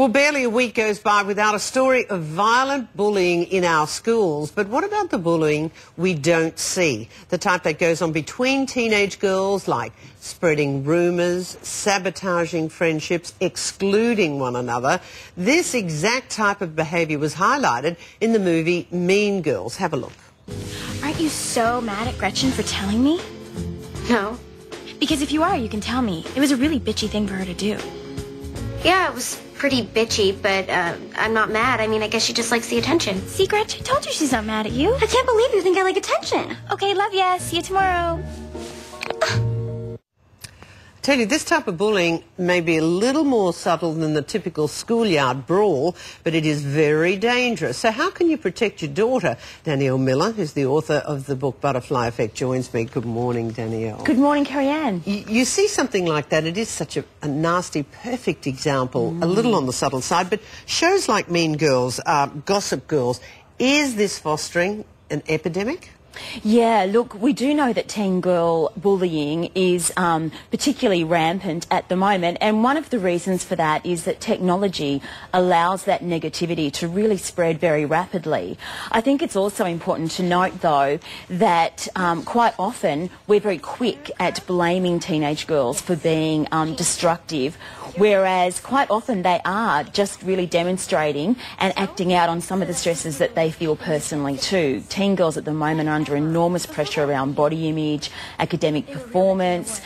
Well, barely a week goes by without a story of violent bullying in our schools. But what about the bullying we don't see? The type that goes on between teenage girls, like spreading rumours, sabotaging friendships, excluding one another. This exact type of behaviour was highlighted in the movie Mean Girls. Have a look. Aren't you so mad at Gretchen for telling me? No. Because if you are, you can tell me. It was a really bitchy thing for her to do. Yeah, it was pretty bitchy, but I'm not mad. I mean, I guess she just likes the attention. See, Gretchen, I told you she's not mad at you. I can't believe you think I like attention. Okay, love ya. See you tomorrow. I tell you, this type of bullying may be a little more subtle than the typical schoolyard brawl, but it is very dangerous. So how can you protect your daughter? Dannielle Miller, who's the author of the book Butterfly Effect, joins me. Good morning, Dannielle. Good morning, Kerri-Anne. You see something like that, it is such a nasty, perfect example, a little on the subtle side, but shows like Mean Girls, Gossip Girls, is this fostering an epidemic? Yeah, look, we do know that teen girl bullying is particularly rampant at the moment, and one of the reasons for that is that technology allows that negativity to really spread very rapidly. I think it's also important to note, though, that quite often we're very quick at blaming teenage girls for being destructive, whereas quite often they are just really demonstrating and acting out on some of the stresses that they feel personally too. Teen girls at the moment are under enormous pressure around body image, academic performance.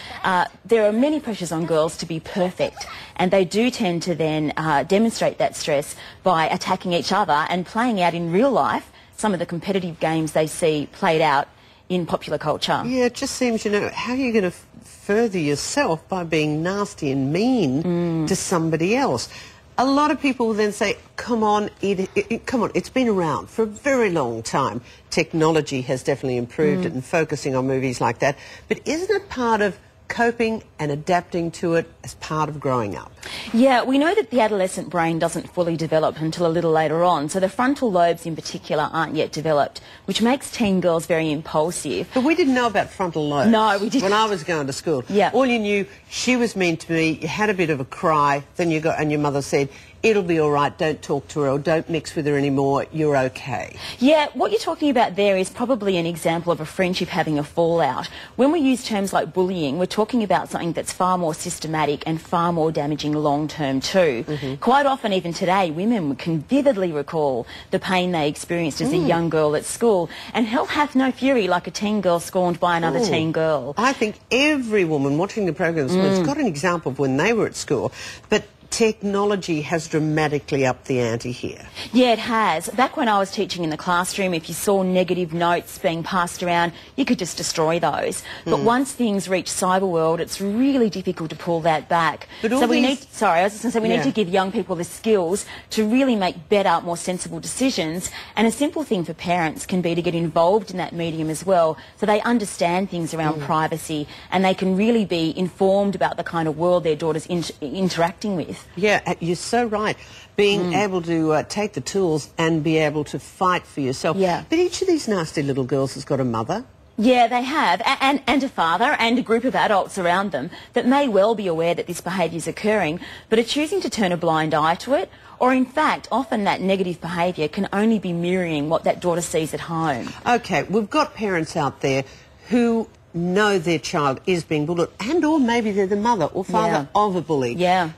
There are many pressures on girls to be perfect, and they do tend to then demonstrate that stress by attacking each other and playing out in real life some of the competitive games they see played out in popular culture. Yeah, it just seems, you know, how are you going to further yourself by being nasty and mean to somebody else? A lot of people will then say, come on, it's been around for a very long time. Technology has definitely improved it, and focusing on movies like that. But isn't it part of coping and adapting to it as part of growing up? Yeah, we know that the adolescent brain doesn't fully develop until a little later on, so the frontal lobes in particular aren't yet developed, which makes teen girls very impulsive. But we didn't know about frontal lobes. No, we didn't. When I was going to school. Yeah. All you knew, she was mean to me, you had a bit of a cry, then you got, and your mother said, it'll be all right, don't talk to her or don't mix with her anymore, you're okay. Yeah, what you're talking about there is probably an example of a friendship having a fallout. When we use terms like bullying, we're talking about something that's far more systematic and far more damaging long-term too. Quite often, even today, women can vividly recall the pain they experienced as a young girl at school, and hell hath no fury like a teen girl scorned by another teen girl. I think every woman watching the program has got an example of when they were at school, but technology has dramatically upped the ante here. Yeah, it has. Back when I was teaching in the classroom, if you saw negative notes being passed around, you could just destroy those. But once things reach cyber world, it's really difficult to pull that back. But so we need, I was just going to say, we need to give young people the skills to really make better, more sensible decisions. And a simple thing for parents can be to get involved in that medium as well, so they understand things around privacy and they can really be informed about the kind of world their daughter's interacting with. Yeah, you're so right. Being able to take the tools and be able to fight for yourself. Yeah. But each of these nasty little girls has got a mother. Yeah, they have, and a father and a group of adults around them that may well be aware that this behaviour is occurring, but are choosing to turn a blind eye to it, or in fact, often that negative behaviour can only be mirroring what that daughter sees at home. Okay, we've got parents out there who know their child is being bullied, and or maybe they're the mother or father of a bully. Yeah.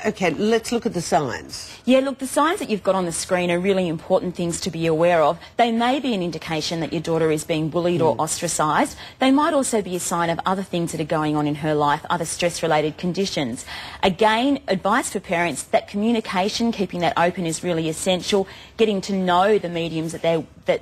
Okay, let's look at the signs. Yeah, look, the signs that you've got on the screen are really important things to be aware of. They may be an indication that your daughter is being bullied or ostracised. They might also be a sign of other things that are going on in her life, other stress-related conditions. Again, advice for parents that communication, keeping that open, is really essential. Getting to know the mediums that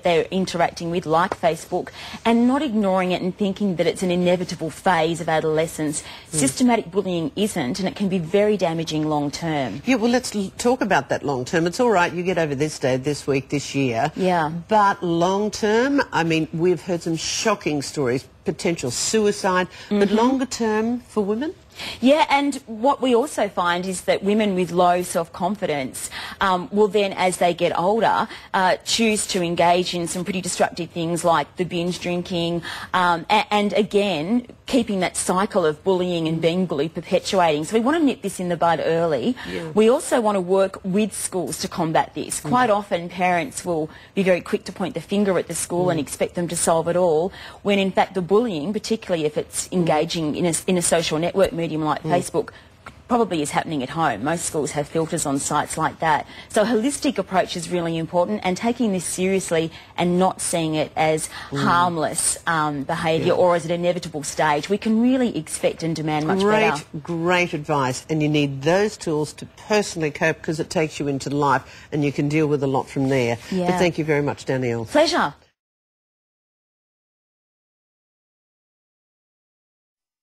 they're interacting with, like Facebook, and not ignoring it and thinking that it's an inevitable phase of adolescence. Systematic bullying isn't, and it can be very damaging long term. Yeah, well, let's talk about that long term. It's all right, you get over this day, this week, this year. Yeah. But long term, I mean, we've heard some shocking stories, potential suicide, but longer term for women? Yeah, and what we also find is that women with low self-confidence will then, as they get older, choose to engage in some pretty destructive things like the binge drinking, and again, keeping that cycle of bullying and being bullied perpetuating. So we want to nip this in the bud early. Yeah. We also want to work with schools to combat this. Quite often parents will be very quick to point the finger at the school and expect them to solve it all, when in fact the bullying, particularly if it's engaging in a social network medium like Facebook, probably is happening at home. Most schools have filters on sites like that. So a holistic approach is really important, and taking this seriously and not seeing it as harmless behaviour or as an inevitable stage. We can really expect and demand much better. Great advice, and you need those tools to personally cope, because it takes you into life and you can deal with a lot from there. Yeah. But thank you very much, Dannielle. Pleasure.